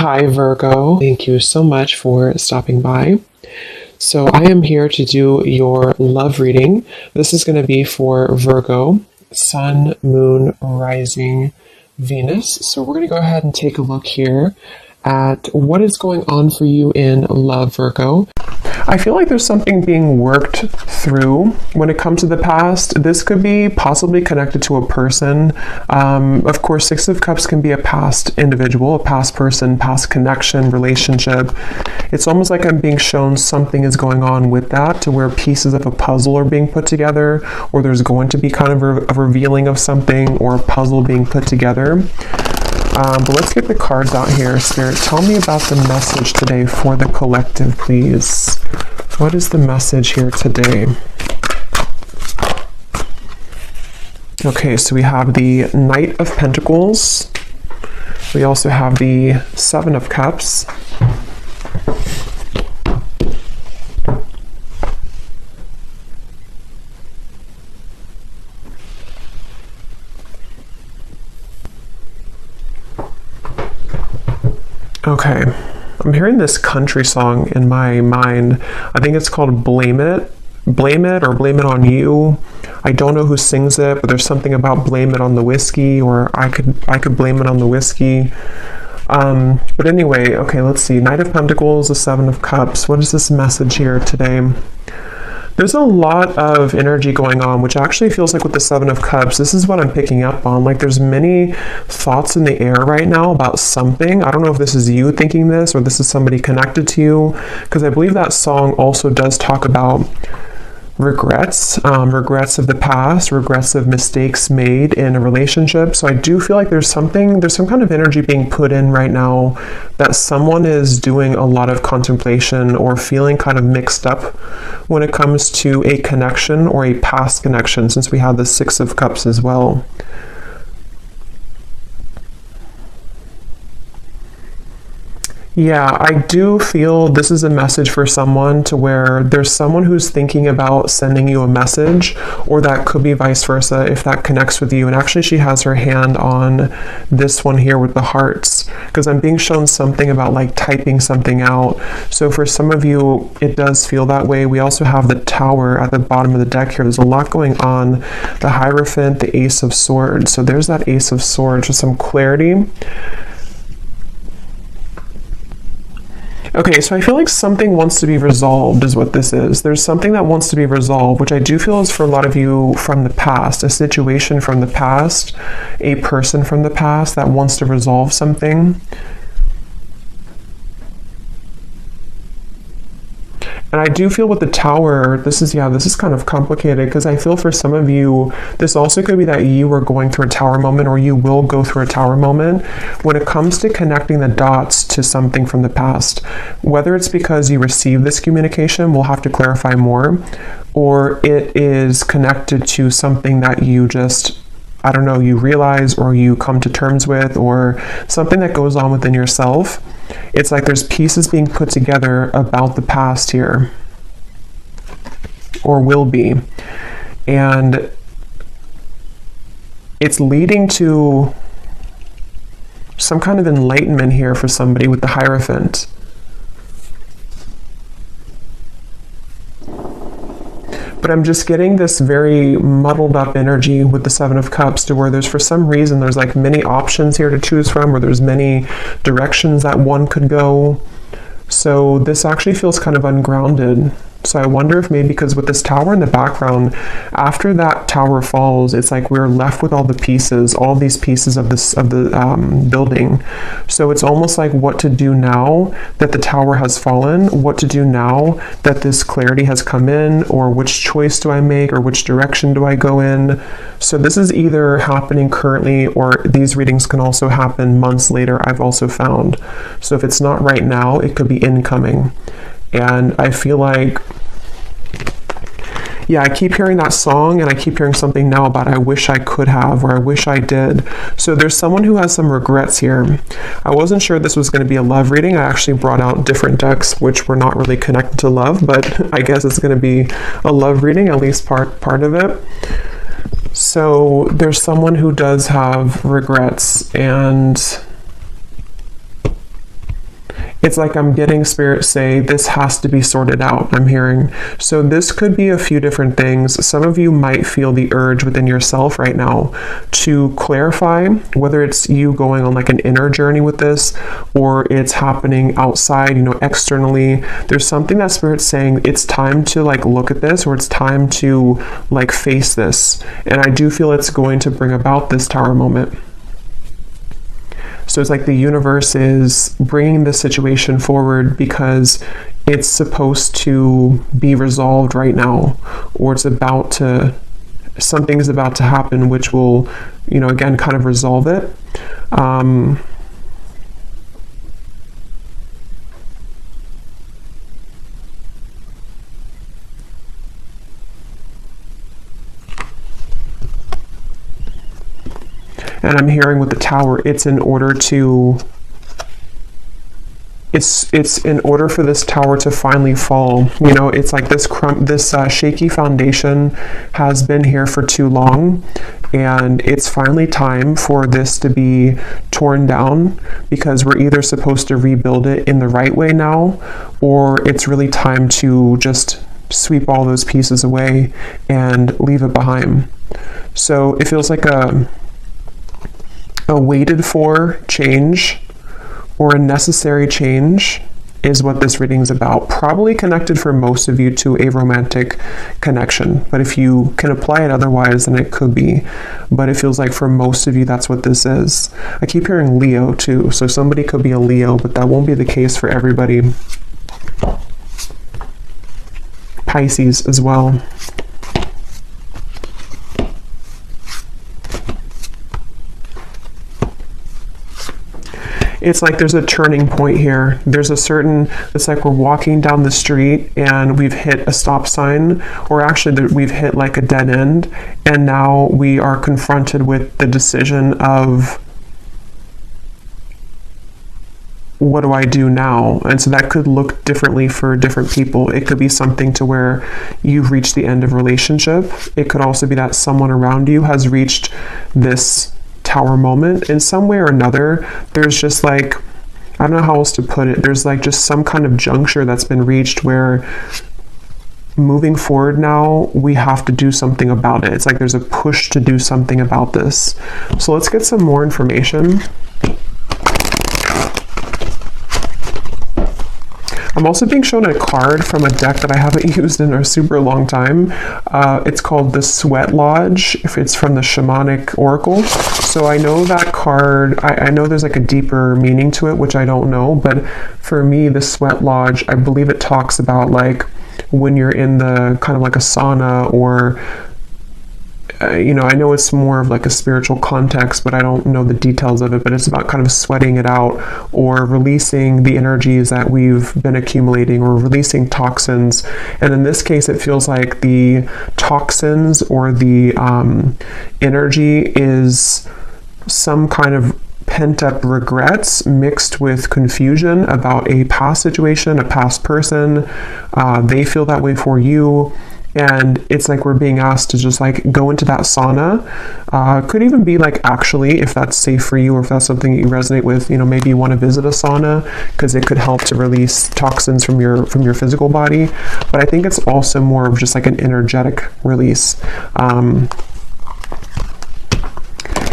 Hi, Virgo. Thank you so much for stopping by. So, I am here to do your love reading. This is going to be for Virgo, Sun, Moon, Rising, Venus. So, we're going to go ahead and take a look here at what is going on for you in love, Virgo. I feel like there's something being worked through when it comes to the past. This could be possibly connected to a person. Of course, Six of Cups can be a past individual, a past person, past connection, relationship. It's almost like I'm being shown something is going on with that, to where pieces of a puzzle are being put together, or there's going to be kind of a revealing of something or a puzzle being put together. But let's get the cards out here. Spirit, tell me about the message today for the collective, please. What is the message here today? Okay, so we have the Knight of Pentacles. We also have the Seven of Cups. Okay, I'm hearing this country song in my mind. I think it's called Blame It. Blame It or Blame It on You. I don't know who sings it, but there's something about blame it on the whiskey, or I could blame it on the whiskey. But anyway, okay, let's see. Knight of Pentacles, the Seven of Cups. What is this message here today? There's a lot of energy going on, which actually feels like with the Seven of Cups, this is what I'm picking up on. Like there's many thoughts in the air right now about something. I don't know if this is you thinking this or this is somebody connected to you, because I believe that song also does talk about regrets, regrets of the past, regrets of mistakes made in a relationship. So I do feel like there's some kind of energy being put in right now that someone is doing a lot of contemplation or feeling kind of mixed up when it comes to a connection or a past connection, since we have the Six of Cups as well. Yeah, I do feel this is a message for someone, to where there's someone who's thinking about sending you a message, or that could be vice versa if that connects with you. And actually she has her hand on this one here with the hearts, because I'm being shown something about like typing something out. So for some of you, it does feel that way. We also have the Tower at the bottom of the deck here. There's a lot going on. The Hierophant, the Ace of Swords. So there's that Ace of Swords with some clarity. Okay, so I feel like something wants to be resolved is what this is. There's something that wants to be resolved, which I do feel is for a lot of you from the past, a situation from the past, a person from the past that wants to resolve something. And I do feel with the Tower, this is kind of complicated, because I feel for some of you, this also could be that you are going through a Tower moment, or you will go through a Tower moment when it comes to connecting the dots to something from the past. Whether it's because you received this communication, we'll have to clarify more, or it is connected to something that you just, I don't know, you realize or you come to terms with, or something that goes on within yourself. It's like there's pieces being put together about the past here, or will be. And it's leading to some kind of enlightenment here for somebody with the Hierophant. But I'm just getting this very muddled up energy with the Seven of Cups, to where there's, for some reason, there's like many options here to choose from, or there's many directions that one could go. So this actually feels kind of ungrounded. So I wonder if maybe because with this Tower in the background, after that Tower falls, it's like we're left with all the pieces, all these pieces of the building. So it's almost like what to do now that the Tower has fallen, what to do now that this clarity has come in, or which choice do I make, or which direction do I go in. So this is either happening currently, or these readings can also happen months later, I've also found. So if it's not right now, it could be incoming. And I feel like, yeah, I keep hearing that song, and I keep hearing something now about I wish I could have, or I wish I did. So there's someone who has some regrets here. I wasn't sure this was going to be a love reading. I actually brought out different decks which were not really connected to love, but I guess it's going to be a love reading, at least part of it. So there's someone who does have regrets, and It's like I'm getting Spirit say this has to be sorted out, I'm hearing. So this could be a few different things. Some of you might feel the urge within yourself right now to clarify whether it's you going on like an inner journey with this or it's happening outside, externally. There's something that Spirit's saying it's time to like look at this, or it's time to like face this. And I do feel it's going to bring about this Tower moment. So it's like the universe is bringing the situation forward because it's supposed to be resolved right now, or something's about to happen, which will, again, kind of resolve it. And I'm hearing with the Tower, it's in order for this Tower to finally fall. It's like this shaky foundation has been here for too long, and it's finally time for this to be torn down, because we're either supposed to rebuild it in the right way now, or it's really time to just sweep all those pieces away and leave it behind. So it feels like a waited for change, or a necessary change, is what this reading is about. Probably connected for most of you to a romantic connection, but if you can apply it otherwise, then it could be. But it feels like for most of you, that's what this is. I keep hearing Leo too, so somebody could be a Leo, but that won't be the case for everybody. Pisces as well. It's like there's a turning point here. It's like we're walking down the street and we've hit a stop sign, or actually we've hit like a dead end, and now we are confronted with the decision of, what do I do now? And so that could look differently for different people. It could be something to where you've reached the end of a relationship. It could also be that someone around you has reached this Tower moment in some way or another. There's just like, I don't know how else to put it. There's like just some kind of juncture that's been reached where moving forward now, we have to do something about it. It's like there's a push to do something about this. So let's get some more information. I'm also being shown a card from a deck that I haven't used in a super long time. It's called the Sweat Lodge. If it's from the Shamanic Oracle. So I know that card, I know there's like a deeper meaning to it, which I don't know. But for me, the Sweat Lodge, I believe it talks about like when you're in the kind of like a sauna, or I know it's more of like a spiritual context, but I don't know the details of it, but it's about kind of sweating it out, or releasing the energies that we've been accumulating, or releasing toxins. And in this case, it feels like the toxins or the energy is some kind of pent-up regrets mixed with confusion about a past situation, a past person. They feel that way for you. And it's like we're being asked to just like go into that sauna. Could even be like, actually, if that's safe for you, or if that's something that you resonate with, maybe you want to visit a sauna, because it could help to release toxins from your physical body. But I think it's also more of just like an energetic release.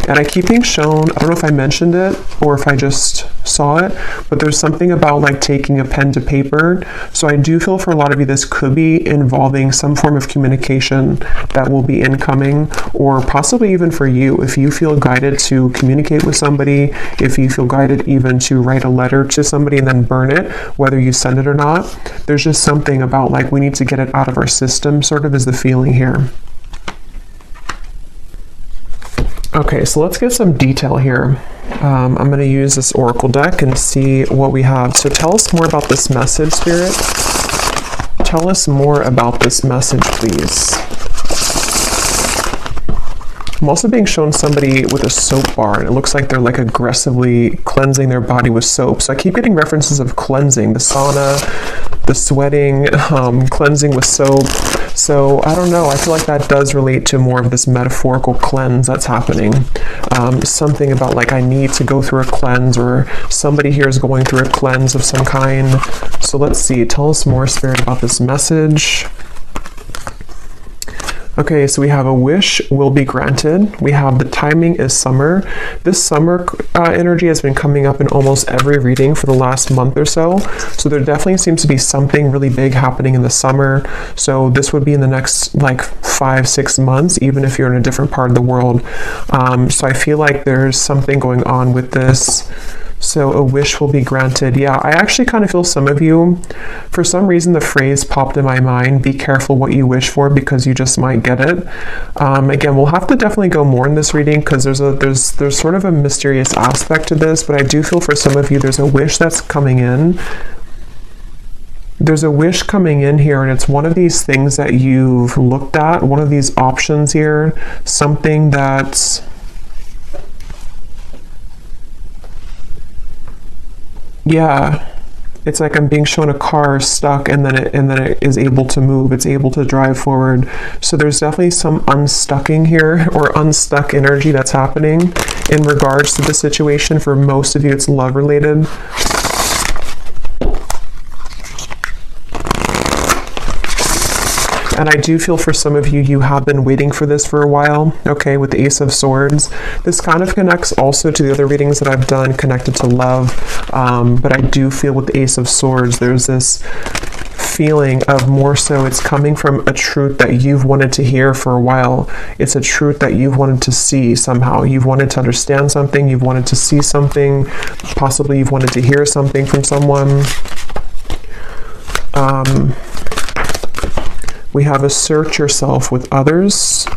And I keep being shown, I don't know if I mentioned it or if I just saw it, but there's something about like taking a pen to paper. So I do feel for a lot of you, this could be involving some form of communication that will be incoming, or possibly even for you, if you feel guided to communicate with somebody, if you feel guided even to write a letter to somebody and then burn it, whether you send it or not. There's just something about like we need to get it out of our system, sort of is the feeling here. Okay, so let's get some detail here. I'm going to use this Oracle deck and see what we have. So tell us more about this message, Spirit. Tell us more about this message, please. I'm also being shown somebody with a soap bar, and it looks like they're like aggressively cleansing their body with soap. So I keep getting references of cleansing, the sauna, the sweating, cleansing with soap. So I don't know, I feel like that does relate to more of this metaphorical cleanse that's happening. Something about like I need to go through a cleanse, or somebody here is going through a cleanse of some kind. So let's see, tell us more, Spirit, about this message. Okay, so we have a wish will be granted. We have the timing is summer. This summer energy has been coming up in almost every reading for the last month or so. So there definitely seems to be something really big happening in the summer. So this would be in the next like 5-6 months, even if you're in a different part of the world. So I feel like there's something going on with this. So a wish will be granted. Yeah, I actually kind of feel some of you, for some reason the phrase popped in my mind, be careful what you wish for because you just might get it. Again, we'll have to definitely go more in this reading because there's sort of a mysterious aspect to this, but I do feel for some of you there's a wish that's coming in. There's a wish coming in here, and it's one of these things that you've looked at, one of these options here, something that's yeah, it's like I'm being shown a car stuck, and then it is able to move. It's able to drive forward. So there's definitely some unstucking here, or unstuck energy that's happening in regards to the situation. For most of you, it's love related. And I do feel for some of you, you have been waiting for this for a while, okay, with the Ace of Swords. This kind of connects also to the other readings that I've done connected to love, but I do feel with the Ace of Swords, there's this feeling of more so it's coming from a truth that you've wanted to hear for a while. It's a truth that you've wanted to see somehow. You've wanted to understand something, you've wanted to see something, possibly you've wanted to hear something from someone. We have assert yourself with others.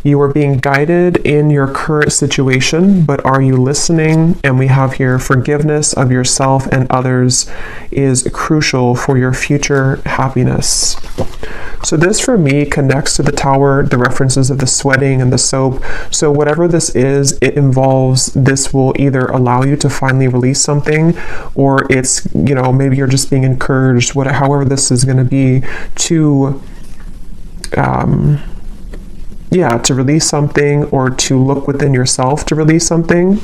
You are being guided in your current situation, but are you listening? And we have here forgiveness of yourself and others is crucial for your future happiness. So this for me connects to the Tower, the references of the sweating and the soap. So whatever this is, it involves, this will either allow you to finally release something, or it's, you know, maybe you're just being encouraged, however this is going to be, to to release something, or to look within yourself to release something.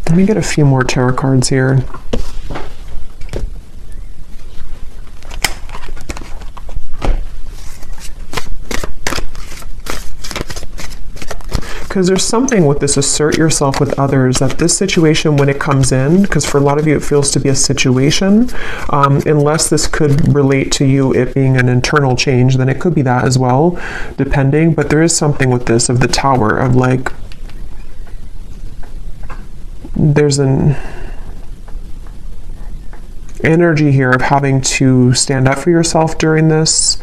Let me get a few more tarot cards here. Because there's something with this assert yourself with others, that this situation, when it comes in, because for a lot of you it feels to be a situation, unless this could relate to you, it being an internal change, then it could be that as well, depending. But there is something with this of the Tower, of like, there's an energy here of having to stand up for yourself during this.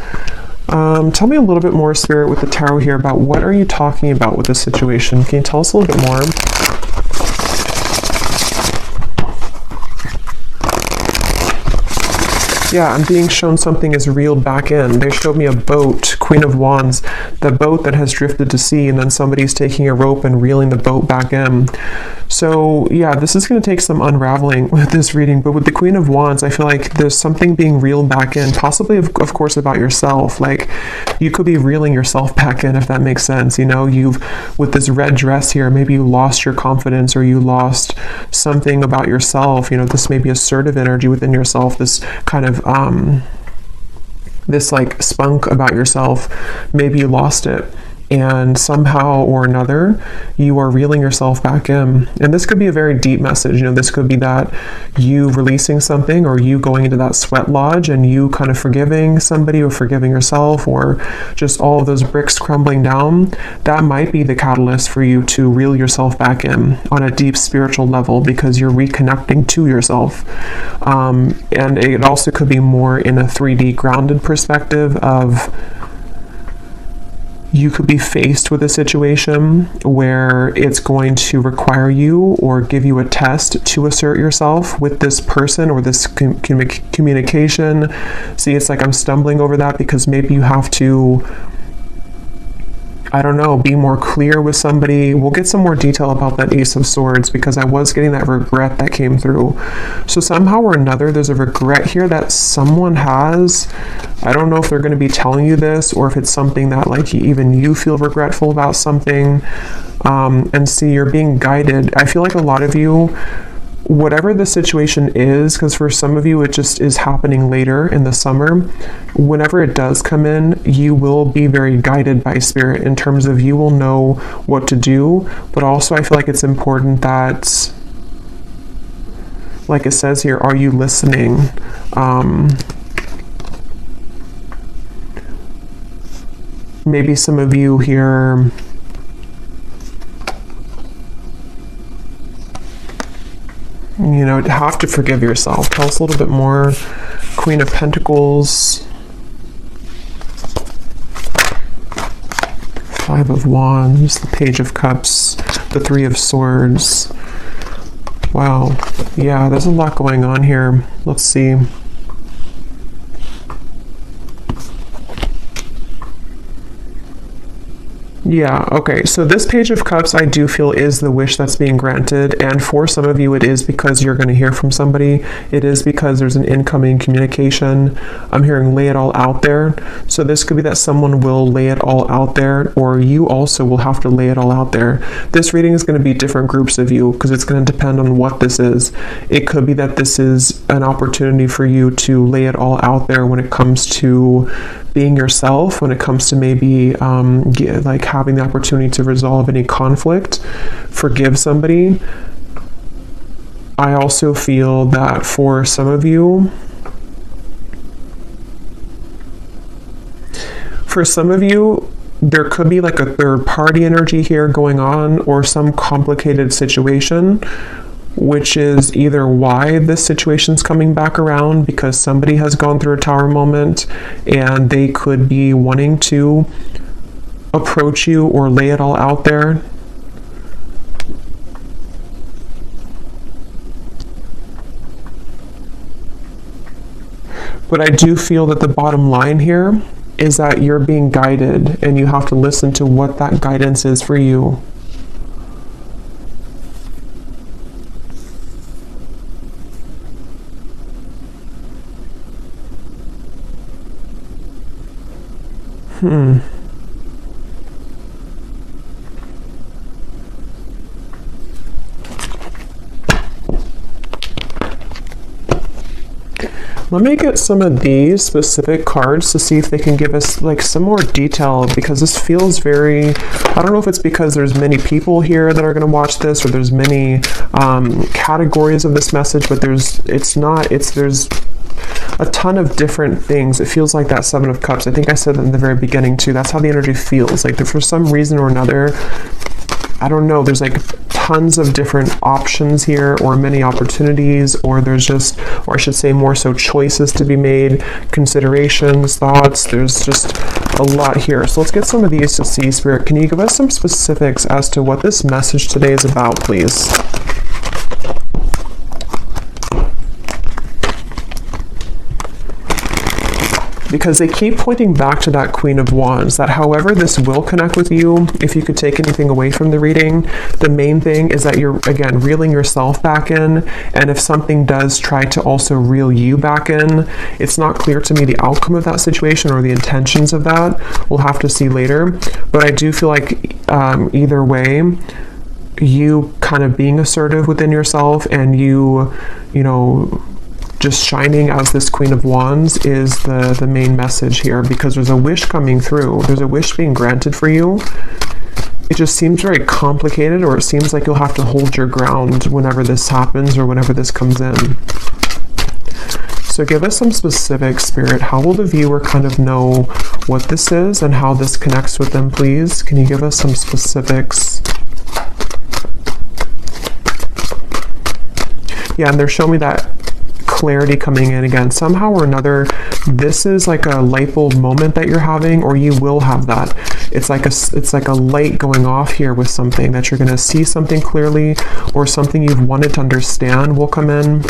Tell me a little bit more, Spirit, with the tarot here about what are you talking about with this situation? Can you tell us a little bit more? Yeah, I'm being shown something is reeled back in. They showed me a boat, Queen of Wands, the boat that has drifted to sea, and then somebody's taking a rope and reeling the boat back in. So yeah, this is going to take some unraveling with this reading, but with the Queen of Wands, I feel like there's something being reeled back in, possibly of course about yourself. Like you could be reeling yourself back in, if that makes sense. You know, with this red dress here, maybe you lost your confidence, or you lost something about yourself. You know, this may be assertive energy within yourself, this kind of this like spunk about yourself. Maybe you lost it, and somehow or another you are reeling yourself back in. And this could be a very deep message. You know, this could be that you releasing something, or you going into that sweat lodge and you kind of forgiving somebody, or forgiving yourself, or just all of those bricks crumbling down. That might be the catalyst for you to reel yourself back in on a deep spiritual level, because you're reconnecting to yourself. And it also could be more in a 3D grounded perspective of You could be faced with a situation where it's going to require you or give you a test to assert yourself with this person or this communication. See, it's like I'm stumbling over that because maybe you have to, I don't know, be more clear with somebody. We'll get some more detail about that Ace of Swords because I was getting that regret that came through. So somehow or another, there's a regret here that someone has. I don't know if they're going to be telling you this or if it's something that like even you feel regretful about something. And see, you're being guided. I feel like a lot of you, whatever the situation is, because for some of you it just is happening later in the summer, whenever it does come in, you will be very guided by spirit in terms of you will know what to do. But also I feel like it's important that, like it says here, are you listening? Maybe some of you here, you know, have to forgive yourself. Tell us a little bit more. Queen of Pentacles, Five of Wands, the Page of Cups, the Three of Swords. Wow. Yeah, there's a lot going on here. Let's see. Yeah, okay, so this Page of Cups I do feel is the wish that's being granted, and for some of you it is because you're going to hear from somebody. It is because there's an incoming communication. I'm hearing lay it all out there. So this could be that someone will lay it all out there, or you also will have to lay it all out there. This reading is going to be different groups of you because it's going to depend on what this is. It could be that this is an opportunity for you to lay it all out there when it comes to being yourself, when it comes to maybe like having the opportunity to resolve any conflict, forgive somebody. I also feel that for some of you, there could be like a third party energy here going on, or some complicated situation, which is either why this situation's coming back around, because somebody has gone through a tower moment and they could be wanting to approach you or lay it all out there. But I do feel that the bottom line here is that you're being guided and you have to listen to what that guidance is for you. Let me get some of these specific cards to see if they can give us like some more detail, because this feels very, I don't know if it's because there's many people here that are going to watch this, or there's many categories of this message, but there's a ton of different things. It feels like that Seven of Cups. I think I said that in the very beginning too. That's how the energy feels. Like for some reason or another, I don't know, there's like tons of different options here, or many opportunities, or there's just, or I should say more so choices to be made, considerations, thoughts. There's just a lot here. So let's get some of these to see. Spirit, can you give us some specifics as to what this message today is about, please? Because they keep pointing back to that Queen of Wands, that however this will connect with you, if you could take anything away from the reading, the main thing is that you're, again, reeling yourself back in, and if something does try to also reel you back in, it's not clear to me the outcome of that situation or the intentions of that. We'll have to see later, but I do feel like either way, you kind of being assertive within yourself and you know, just shining as this Queen of Wands is the main message here, because there's a wish coming through. There's a wish being granted for you. It just seems very complicated, or it seems like you'll have to hold your ground whenever this happens or whenever this comes in. So give us some specifics, Spirit. How will the viewer kind of know what this is and how this connects with them, please? Can you give us some specifics? Yeah, and they're showing me that clarity coming in again. Somehow or another, this is like a light bulb moment that you're having, or you will have that. it's like a light going off here with something that you're going to see something clearly, or something you've wanted to understand will come in.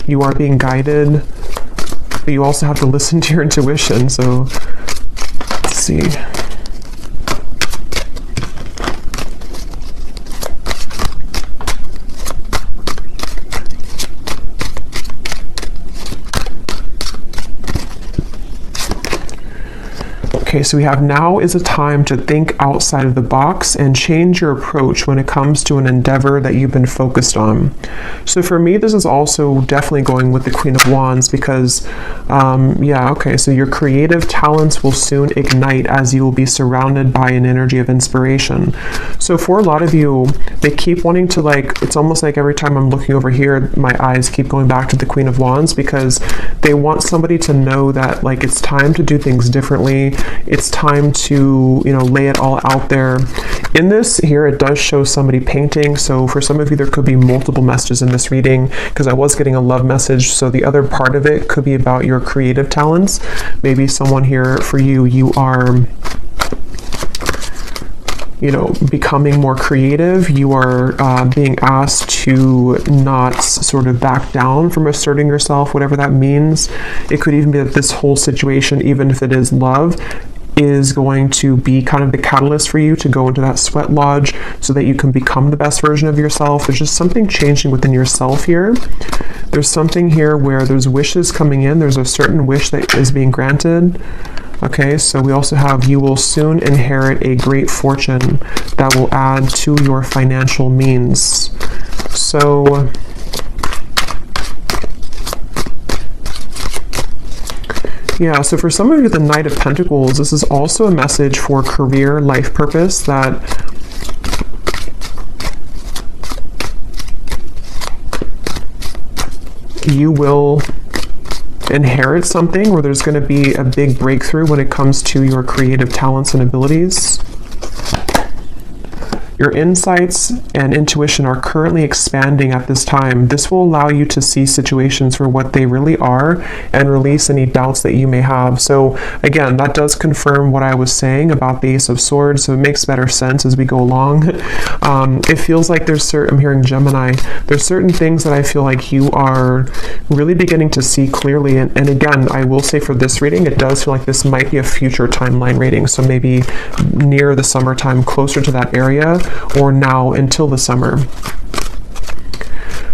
You are being guided, but you also have to listen to your intuition. So let's see. Okay, so we have now is a time to think outside of the box and change your approach when it comes to an endeavor that you've been focused on. So for me, this is also definitely going with the Queen of Wands because, so your creative talents will soon ignite as you will be surrounded by an energy of inspiration. So for a lot of you, they keep wanting to it's almost like every time I'm looking over here, my eyes keep going back to the Queen of Wands because they want somebody to know that it's time to do things differently. It's time to, lay it all out there. In this here, it does show somebody painting. So for some of you, there could be multiple messages in this reading because I was getting a love message. So the other part of it could be about your creative talents. Maybe someone here for you, you are becoming more creative. You are being asked to not sort of back down from asserting yourself, whatever that means. It could even be that this whole situation, even if it is love, is going to be kind of the catalyst for you to go into that sweat lodge so that you can become the best version of yourself. There's just something changing within yourself here. There's something here where there's wishes coming in. There's a certain wish that is being granted. Okay, so we also have you will soon inherit a great fortune that will add to your financial means. So so for some of you, the Knight of Pentacles, this is also a message for career, life purpose, that you will inherit something where there's going to be a big breakthrough when it comes to your creative talents and abilities. Your insights and intuition are currently expanding at this time. This will allow you to see situations for what they really are and release any doubts that you may have. So again, that does confirm what I was saying about the Ace of Swords, so it makes better sense as we go along. It feels like I'm hearing Gemini, there's certain things that I feel like you are really beginning to see clearly. And again, I will say for this reading, it does feel like this might be a future timeline reading. So maybe near the summertime, closer to that area, or now until the summer.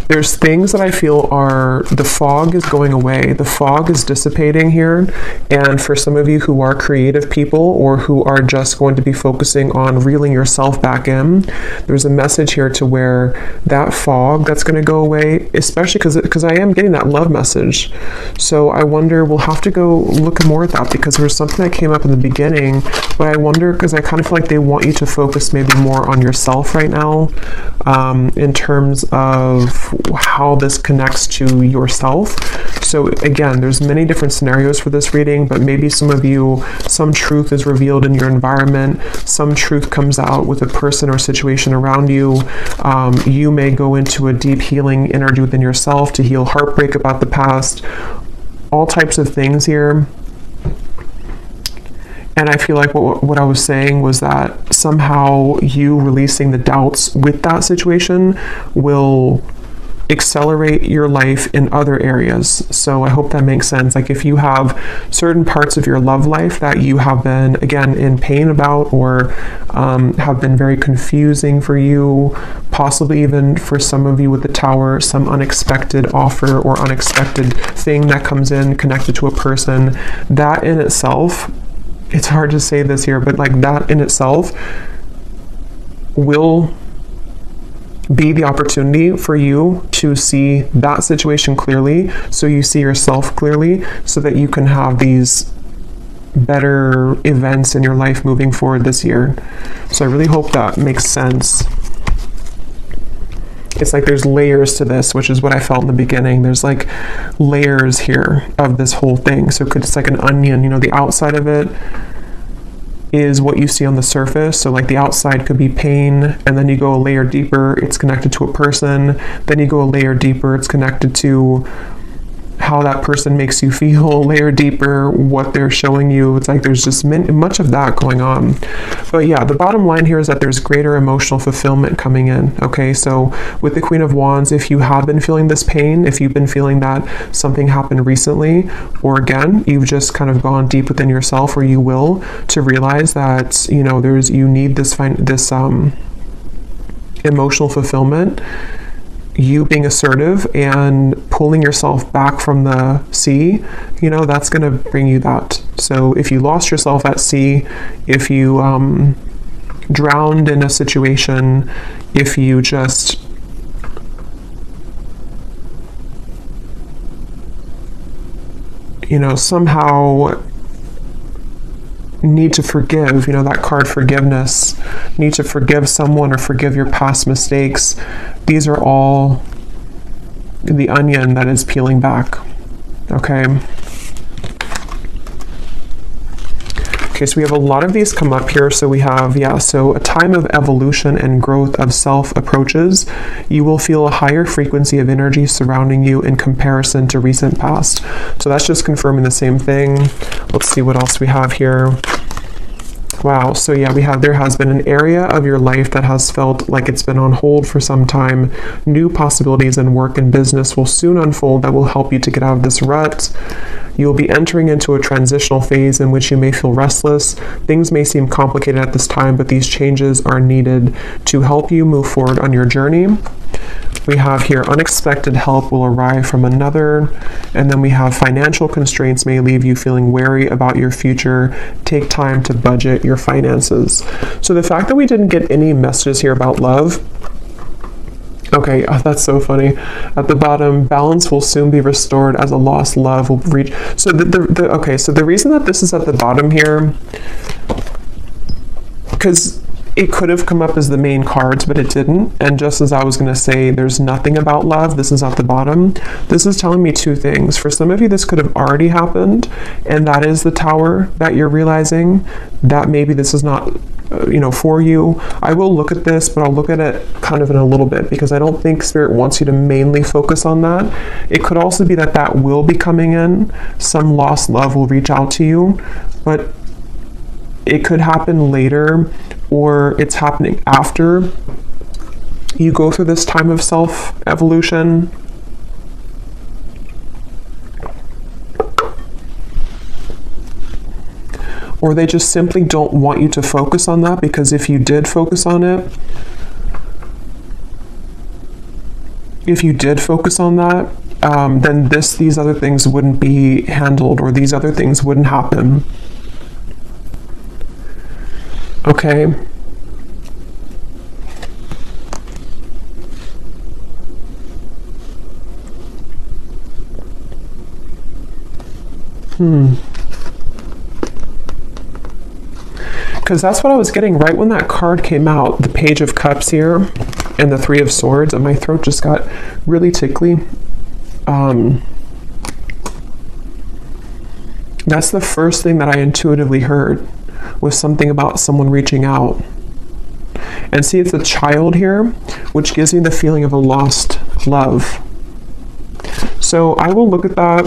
There's things that I feel are, the fog is going away. The fog is dissipating here. And for some of you who are creative people or who are just going to be focusing on reeling yourself back in, there's a message here to where that fog that's going to go away, especially because I am getting that love message. So I wonder, we'll have to go look more at that because there's something that came up in the beginning, but I wonder, because I kind of feel like they want you to focus maybe more on yourself right now, in terms of how this connects to yourself. So again, there's many different scenarios for this reading, but maybe some of you, some truth is revealed in your environment, some truth comes out with a person or situation around you. You may go into a deep healing energy within yourself to heal heartbreak about the past, all types of things here. And I feel like what I was saying was that somehow you releasing the doubts with that situation will accelerate your life in other areas. So I hope that makes sense. Like if you have certain parts of your love life that you have been, again, in pain about, or have been very confusing for you, possibly even for some of you with the Tower, some unexpected offer or unexpected thing that comes in connected to a person, that in itself, it's hard to say this here, but like that in itself will be the opportunity for you to see that situation clearly, so you see yourself clearly, so that you can have these better events in your life moving forward this year. So I really hope that makes sense. It's like there's layers to this, which is what I felt in the beginning. There's like layers here of this whole thing. So it's like an onion, the outside of it is what you see on the surface. So like the outside could be pain, and then you go a layer deeper, it's connected to a person. Then you go a layer deeper, it's connected to how that person makes you feel, layer deeper what they're showing you. It's like there's just much of that going on. But yeah, the bottom line here is that there's greater emotional fulfillment coming in. Okay, so with the Queen of Wands, if you have been feeling this pain, if you've been feeling that something happened recently, or again, you've just kind of gone deep within yourself, or you will, to realize that, you know, you need this emotional fulfillment, you being assertive and pulling yourself back from the sea, you know, that's going to bring you that. So if you lost yourself at sea, if you drowned in a situation, if you just somehow need to forgive, that card forgiveness, need to forgive someone or forgive your past mistakes. These are all the onion that is peeling back. Okay. Okay, so we have a lot of these come up here. So we have, so a time of evolution and growth of self approaches. You will feel a higher frequency of energy surrounding you in comparison to recent past. So that's just confirming the same thing. Let's see what else we have here. Wow, so yeah, there has been an area of your life that has felt like it's been on hold for some time. New possibilities in work and business will soon unfold that will help you to get out of this rut. You'll be entering into a transitional phase in which you may feel restless. Things may seem complicated at this time, but these changes are needed to help you move forward on your journey. We have here unexpected help will arrive from another, and then we have financial constraints may leave you feeling wary about your future. Take time to budget your finances. So the fact that we didn't get any messages here about love, okay, that's so funny. At the bottom, balance will soon be restored as a lost love will reach. So so the reason that this is at the bottom here, because it could have come up as the main cards, but it didn't. And just as I was going to say, there's nothing about love, this is at the bottom. This is telling me two things. For some of you, this could have already happened, and that is the Tower that you're realizing that maybe this is not for you. I will look at this, but I'll look at it kind of in a little bit, because I don't think Spirit wants you to mainly focus on that. It could also be that will be coming in. Some lost love will reach out to you, but it could happen later, or it's happening after you go through this time of self-evolution. Or they just simply don't want you to focus on that, because if you did focus on that, then these other things wouldn't be handled, or these other things wouldn't happen. Okay. Because that's what I was getting right when that card came out, the Page of Cups here and the Three of Swords, and my throat just got really tickly. That's the first thing that I intuitively heard, was something about someone reaching out. And see, it's a child here, which gives me the feeling of a lost love. So I will look at that.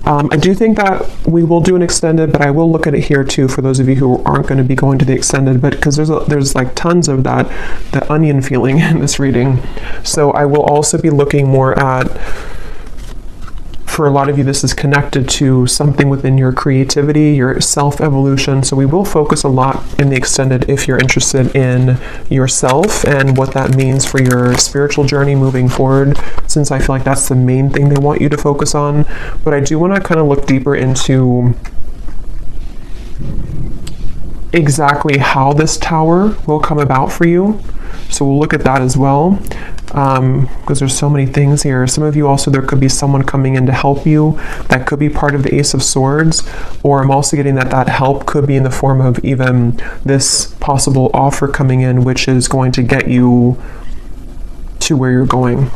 I do think that we will do an extended, but I will look at it here too for those of you who aren't going to be going to the extended, but because there's like tons of the onion feeling in this reading. So I will also be looking more at, for a lot of you, this is connected to something within your creativity, your self-evolution. So we will focus a lot in the extended if you're interested in yourself and what that means for your spiritual journey moving forward, since I feel like that's the main thing they want you to focus on. But I do want to kind of look deeper into exactly how this Tower will come about for you. So we'll look at that as well. Because there's so many things here. Some of you also, there could be someone coming in to help you. That could be part of the Ace of Swords. Or I'm also getting that help could be in the form of even this possible offer coming in, which is going to get you to where you're going.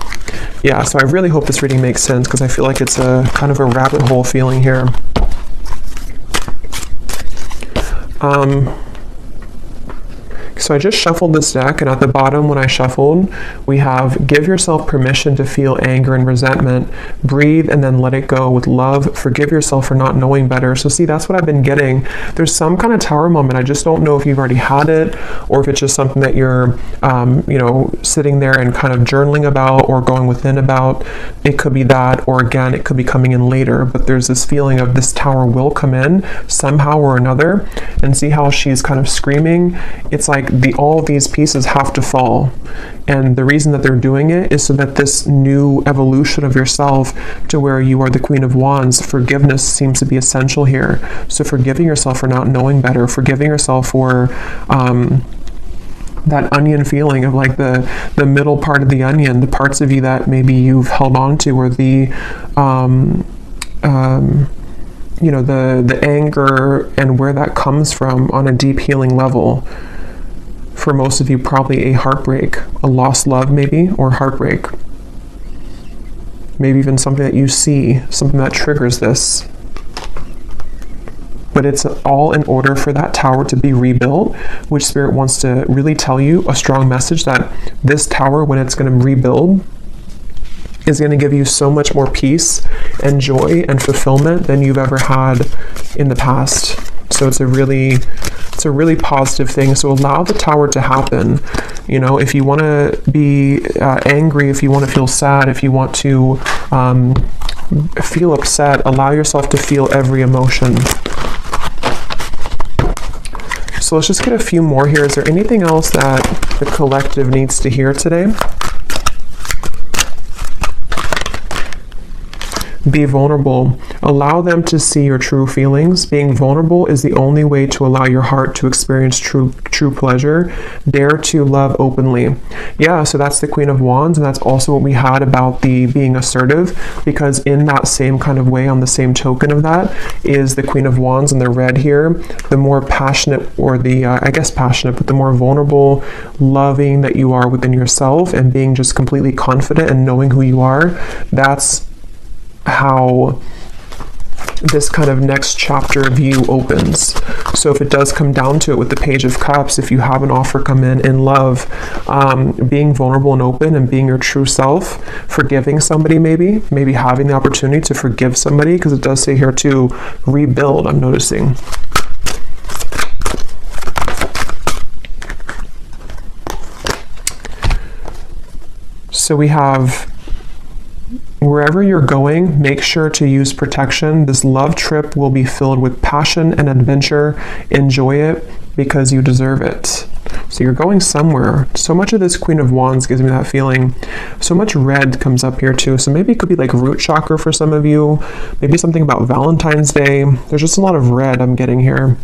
Yeah, so I really hope this reading makes sense, because I feel like it's a kind of a rabbit hole feeling here. So I just shuffled this deck, and at the bottom when I shuffled, we have give yourself permission to feel anger and resentment, breathe and then let it go with love, forgive yourself for not knowing better. So see, that's what I've been getting. There's some kind of tower moment. I just don't know if you've already had it or if it's just something that you're, sitting there and kind of journaling about or going within about. It could be that, or again, it could be coming in later, but there's this feeling of this tower will come in somehow or another. And see how she's kind of screaming. It's like all these pieces have to fall, and the reason that they're doing it is so that this new evolution of yourself to where you are the Queen of Wands, forgiveness seems to be essential here. So forgiving yourself for not knowing better, forgiving yourself for that onion feeling of like the middle part of the onion, the parts of you that maybe you've held on to, or the the anger and where that comes from on a deep healing level. For most of you, probably a heartbreak, a lost love maybe, or heartbreak. Maybe even something that you see, something that triggers this. But it's all in order for that tower to be rebuilt, which Spirit wants to really tell you a strong message that this tower, when it's going to rebuild, is going to give you so much more peace and joy and fulfillment than you've ever had in the past. So it's a really positive thing. So allow the tower to happen. If you want to be angry, if you want to feel sad, if you want to feel upset, allow yourself to feel every emotion. So let's just get a few more here. Is there anything else that the collective needs to hear today? Be vulnerable. Allow them to see your true feelings. Being vulnerable is the only way to allow your heart to experience true pleasure. Dare to love openly. Yeah, so that's the Queen of Wands, and that's also what we had about the being assertive, because in that same kind of way, on the same token of that, is the Queen of Wands in the red here. The more passionate, or but the more vulnerable, loving that you are within yourself, and being just completely confident and knowing who you are, that's how this kind of next chapter of you opens. So if it does come down to it with the Page of Cups, if you have an offer come in love, being vulnerable and open and being your true self, forgiving somebody, maybe having the opportunity to forgive somebody, because it does say here to rebuild, I'm noticing. So we have, wherever you're going, make sure to use protection. This love trip will be filled with passion and adventure. Enjoy it because you deserve it. So you're going somewhere. So much of this Queen of Wands gives me that feeling. So much red comes up here too. So maybe it could be like root chakra for some of you. Maybe something about Valentine's Day. There's just a lot of red I'm getting here.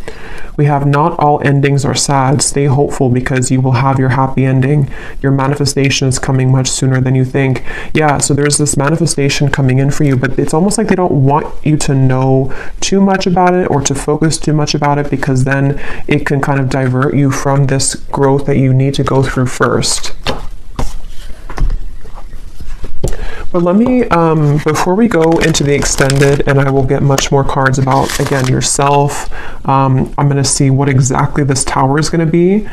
We have not all endings are sad. Stay hopeful because you will have your happy ending. Your manifestation is coming much sooner than you think. Yeah, so there's this manifestation coming in for you, but it's almost like they don't want you to know too much about it or to focus too much about it, because then it can kind of divert you from this growth that you need to go through first. But let me, before we go into the extended, and I will get much more cards about, again, yourself, I'm going to see what exactly this tower is going to be,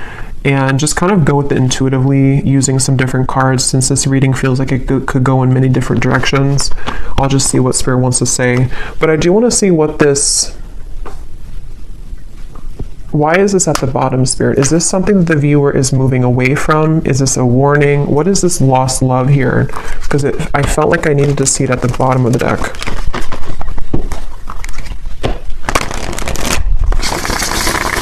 and just kind of go with it intuitively using some different cards. Since this reading feels like it could go in many different directions, I'll just see what Spirit wants to say. But I do want to see what this... Why is this at the bottom, Spirit? Is this something that the viewer is moving away from? Is this a warning? What is this lost love here? Because I felt like I needed to see it at the bottom of the deck.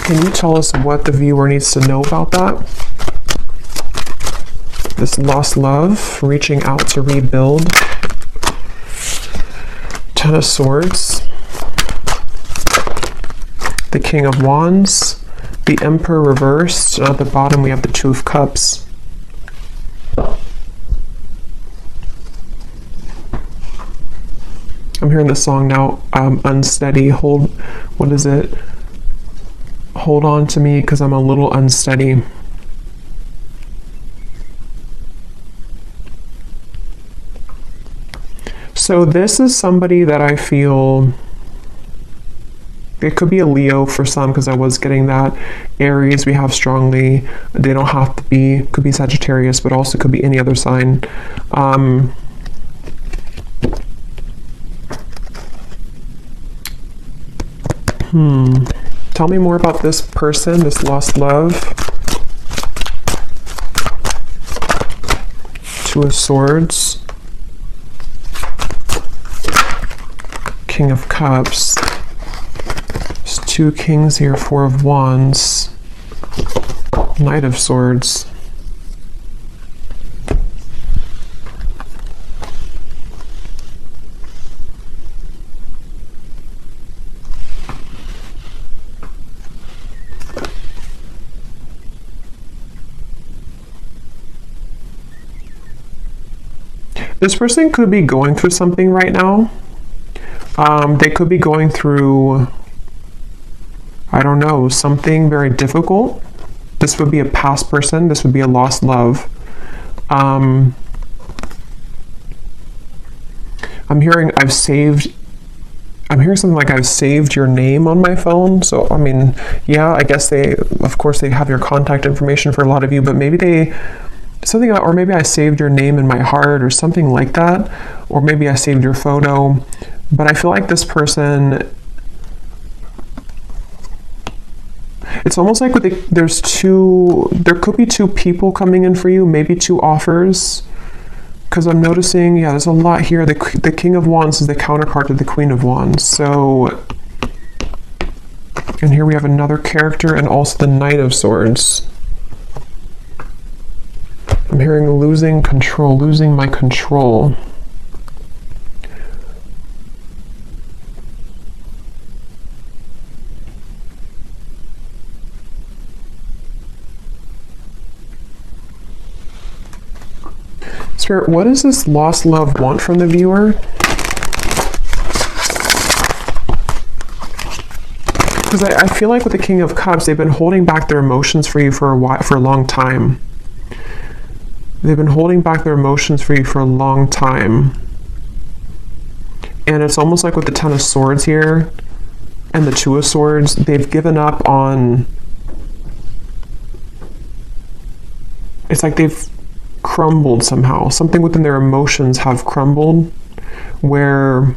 Can you tell us what the viewer needs to know about that? This lost love, reaching out to rebuild. Ten of Swords. The King of Wands, the Emperor reversed, and at the bottom we have the Two of Cups. I'm hearing the song now, unsteady, what is it? Hold on to me because I'm a little unsteady. So this is somebody that I feel It could be a Leo for some, because I was getting that. Aries we have strongly. They don't have to be, could be Sagittarius, but also could be any other sign. Tell me more about this person, this lost love. Two of Swords. King of Cups. There's two kings here, Four of Wands. Knight of Swords. This person could be going through something right now. They could be going through, I don't know, something very difficult. This would be a past person. This would be a lost love. I'm hearing something like I've saved your name on my phone. So, I mean, yeah, I guess of course they have your contact information for a lot of you, but maybe or maybe I saved your name in my heart or something like that. Or maybe I saved your photo. But I feel like this person, it's almost like there could be two people coming in for you, maybe two offers. Because I'm noticing, yeah, there's a lot here. The King of Wands is the counterpart to the Queen of Wands. So, and here we have another character and also the Knight of Swords. I'm hearing losing control, losing my control. Spirit, what does this lost love want from the viewer? Because I feel like with the King of Cups, they've been holding back their emotions for you for a long time. They've been holding back their emotions for you for a long time. And it's almost like with the Ten of Swords here and the Two of Swords, they've given up on... It's like they've crumbled somehow. Something within their emotions have crumbled, where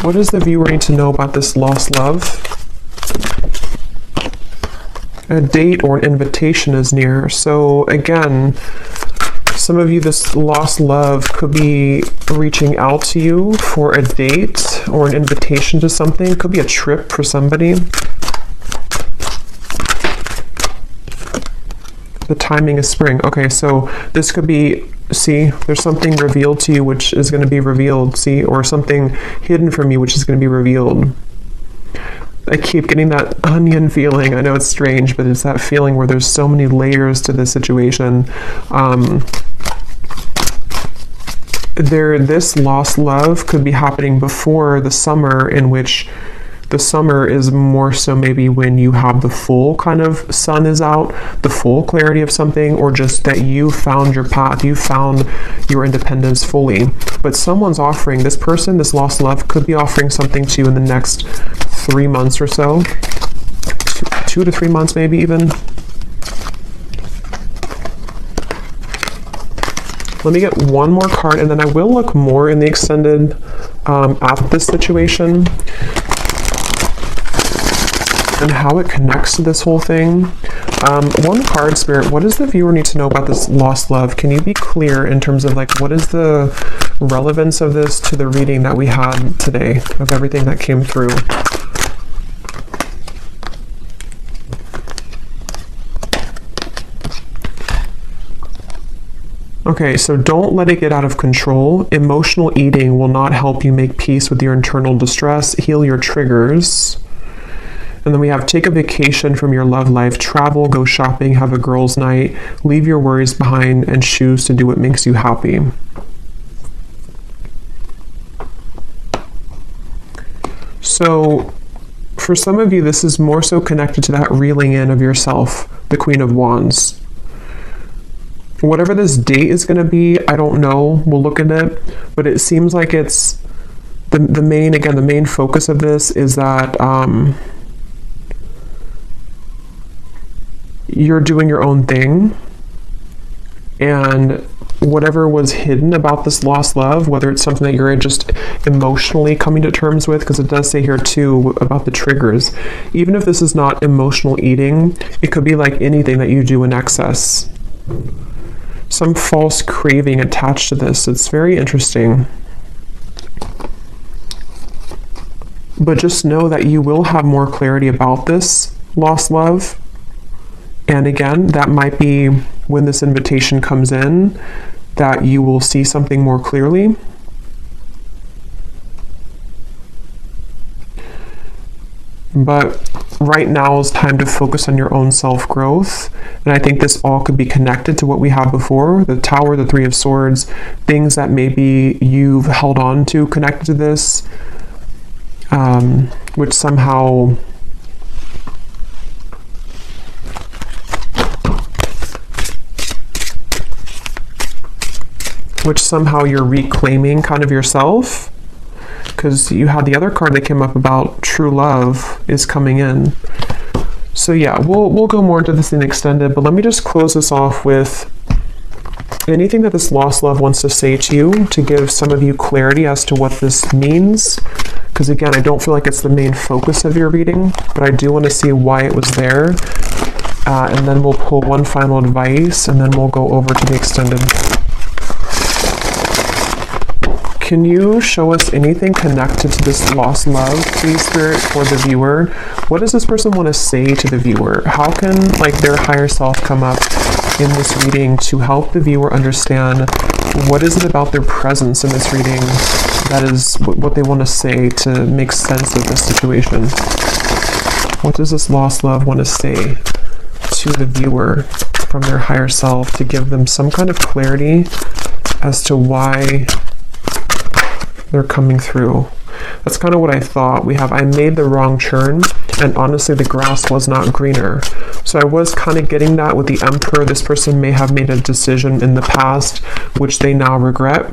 what does the viewer need to know about this lost love? A date or an invitation is near. So again, some of you, this lost love could be reaching out to you for a date or an invitation to something. It could be a trip for somebody. The timing is spring. Okay, so this could be, see, there's something revealed to you which is going to be revealed, see, or something hidden from you which is going to be revealed. I keep getting that onion feeling. I know it's strange, but it's that feeling where there's so many layers to this situation. This lost love could be happening before the summer, in which the summer is more so maybe when you have the full kind of sun is out, the full clarity of something, or just that you found your path, you found your independence fully. But someone's offering, this person, this lost love, could be offering something to you in the next 3 months or so. 2 to 3 months maybe even. Let me get one more card, and then I will look more in the extended at this situation and how it connects to this whole thing. One card, Spirit, what does the viewer need to know about this lost love? Can you be clear in terms of like, what is the relevance of this to the reading that we had today, of everything that came through? Okay, so don't let it get out of control. Emotional eating will not help you make peace with your internal distress, heal your triggers. And then we have take a vacation from your love life, travel, go shopping, have a girls' night, leave your worries behind, and choose to do what makes you happy. So for some of you, this is more so connected to that reeling in of yourself, the Queen of Wands. Whatever this date is going to be, I don't know. We'll look at it. But it seems like it's the main focus of this is that you're doing your own thing. And whatever was hidden about this lost love, whether it's something that you're just emotionally coming to terms with, because it does say here too about the triggers. Even if this is not emotional eating, it could be like anything that you do in excess. Some false craving attached to this. It's very interesting. But just know that you will have more clarity about this lost love. And again, that might be when this invitation comes in, that you will see something more clearly. But right now is time to focus on your own self-growth. And I think this all could be connected to what we had before, the Tower, the Three of Swords, things that maybe you've held on to connected to this, which somehow you're reclaiming kind of yourself, because you had the other card that came up about true love is coming in. So yeah, we'll go more into this in extended, but let me just close this off with anything that this lost love wants to say to you, to give some of you clarity as to what this means. Because again, I don't feel like it's the main focus of your reading, but I do want to see why it was there. And then we'll pull one final advice, and then we'll go over to the extended. Can you show us anything connected to this lost love, please, Spirit, for the viewer? What does this person want to say to the viewer? How can their higher self come up in this reading to help the viewer understand what is it about their presence in this reading that is what they want to say to make sense of this situation? What does this lost love want to say to the viewer from their higher self to give them some kind of clarity as to why they're coming through? That's kind of what I thought. We have, I made the wrong turn, and honestly the grass was not greener. So I was kind of getting that with the Emperor. This person may have made a decision in the past which they now regret.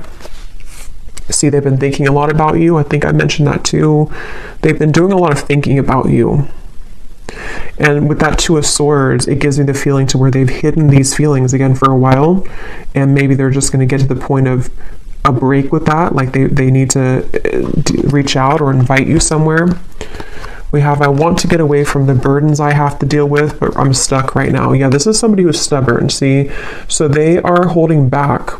See, they've been thinking a lot about you. I think I mentioned that too. They've been doing a lot of thinking about you. And with that Two of Swords, it gives me the feeling to where they've hidden these feelings again for a while, and maybe they're just going to get to the point of a break with that, like they need to reach out or invite you somewhere. We have, I want to get away from the burdens I have to deal with, but I'm stuck right now. Yeah, this is somebody who's stubborn, see? So they are holding back.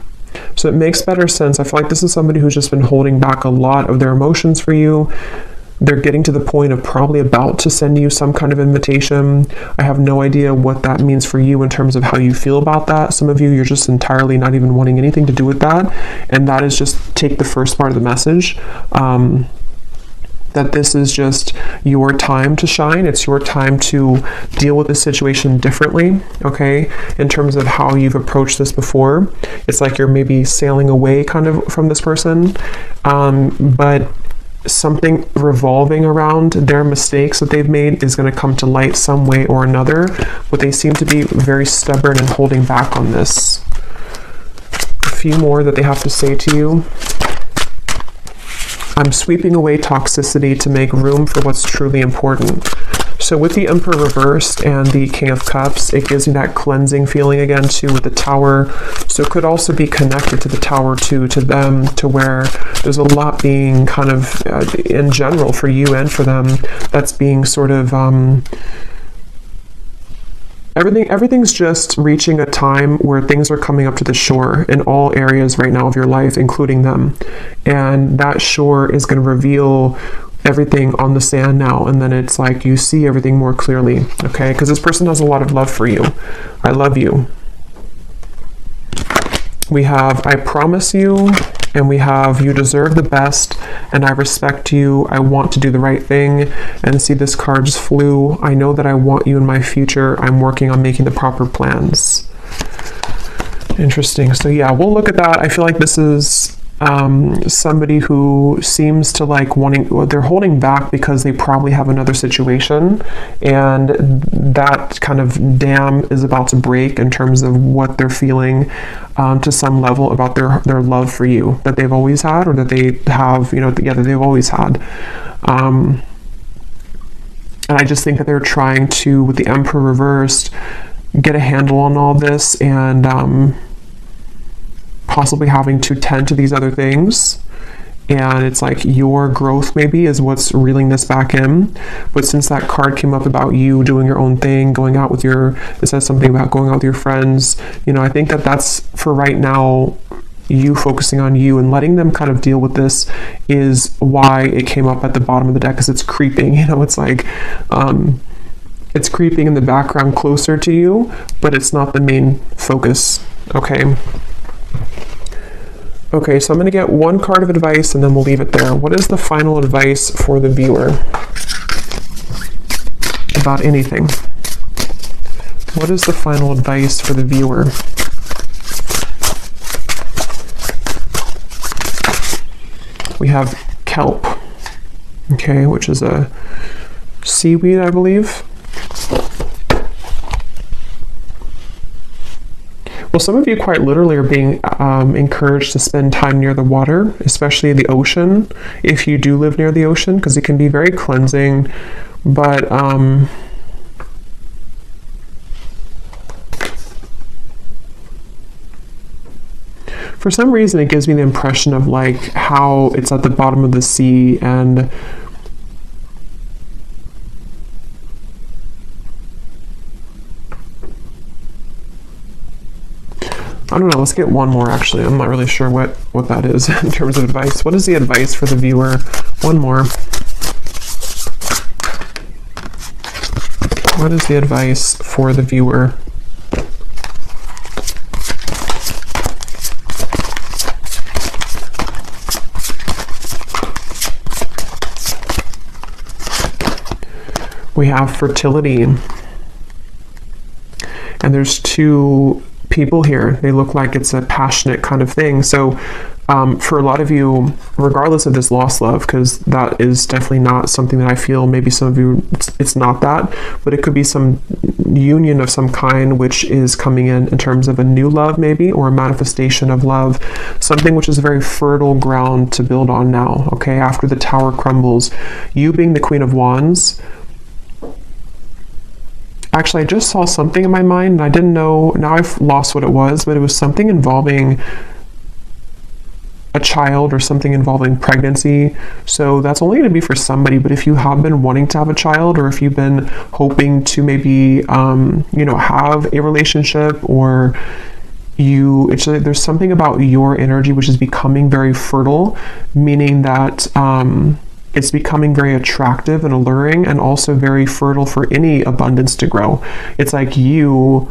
So it makes better sense. I feel like this is somebody who's just been holding back a lot of their emotions for you. They're getting to the point of probably about to send you some kind of invitation. I have no idea what that means for you in terms of how you feel about that. Some of you, you're just entirely not even wanting anything to do with that. And that is just take the first part of the message. That this is just your time to shine. It's your time to deal with the situation differently, okay? In terms of how you've approached this before. It's like you're maybe sailing away kind of from this person. But something revolving around their mistakes that they've made is going to come to light some way or another, but they seem to be very stubborn and holding back on this. A few more that they have to say to you. I'm sweeping away toxicity to make room for what's truly important. So with the Emperor reversed and the King of Cups, it gives me that cleansing feeling again too with the Tower. So it could also be connected to the Tower too, to them, to where there's a lot being kind of in general for you and for them that's being sort of everything's just reaching a time where things are coming up to the shore in all areas right now of your life, including them. And that shore is going to reveal everything on the sand now, and then it's like you see everything more clearly, okay? Because this person has a lot of love for you. I love you. We have, I promise you, and we have, you deserve the best, and I respect you. I want to do the right thing. And see, this card just flew. I know that I want you in my future. I'm working on making the proper plans. Interesting. So yeah, we'll look at that. I feel like this is somebody who seems to like they're holding back because they probably have another situation, and that kind of dam is about to break in terms of what they're feeling to some level about their love for you that they've always had, or that they have, that they've always had. And I just think that they're trying to, with the Emperor reversed, get a handle on all this, and possibly having to tend to these other things. And it's like your growth maybe is what's reeling this back in. But since that card came up about you doing your own thing, going out with it says something about going out with your friends, I think that that's, for right now, you focusing on you and letting them kind of deal with this is why it came up at the bottom of the deck, because it's creeping. It's like it's creeping in the background closer to you, but it's not the main focus. Okay, so I'm going to get one card of advice and then we'll leave it there. What is the final advice for the viewer about anything? What is the final advice for the viewer? We have kelp, okay, which is a seaweed, I believe. Well, some of you quite literally are being encouraged to spend time near the water, especially the ocean, if you do live near the ocean, because it can be very cleansing. But for some reason, it gives me the impression of like how it's at the bottom of the sea, and I don't know, let's get one more actually. I'm not really sure what that is in terms of advice. What is the advice for the viewer? One more. What is the advice for the viewer? We have fertility. And there's two people here. They look like it's a passionate kind of thing. So for a lot of you, regardless of this lost love, because that is definitely not something that I feel, maybe some of you, it's not that, but it could be some union of some kind which is coming in terms of a new love maybe, or a manifestation of love, something which is a very fertile ground to build on now, okay, after the tower crumbles. You being the Queen of Wands, actually, I just saw something in my mind, and I didn't know, now I've lost what it was, but it was something involving a child or something involving pregnancy. So that's only going to be for somebody, but if you have been wanting to have a child, or if you've been hoping to maybe, have a relationship, or there's something about your energy which is becoming very fertile, meaning that, it's becoming very attractive and alluring, and also very fertile for any abundance to grow. It's like you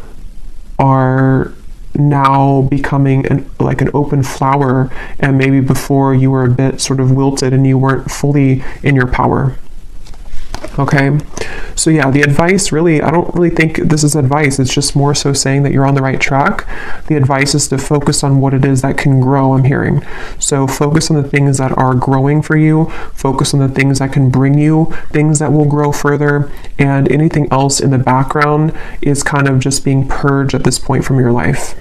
are now becoming an open flower, and maybe before you were a bit sort of wilted and you weren't fully in your power. Okay, so yeah, the advice really, I don't really think this is advice. It's just more so saying that you're on the right track. The advice is to focus on what it is that can grow, I'm hearing. So focus on the things that are growing for you, focus on the things that can bring you things that will grow further, and anything else in the background is kind of just being purged at this point from your life.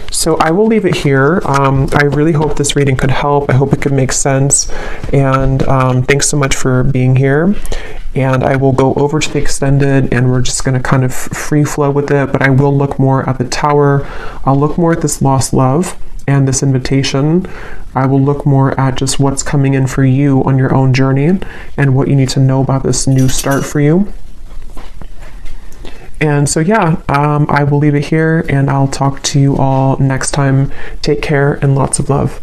So I will leave it here. I really hope this reading could help. I hope it could make sense. And thanks so much for being here. And I will go over to the extended, and we're just going to kind of free flow with it. But I will look more at the tower. I'll look more at this lost love and this invitation. I will look more at just what's coming in for you on your own journey, and what you need to know about this new start for you. And so, yeah, I will leave it here, and I'll talk to you all next time. Take care and lots of love.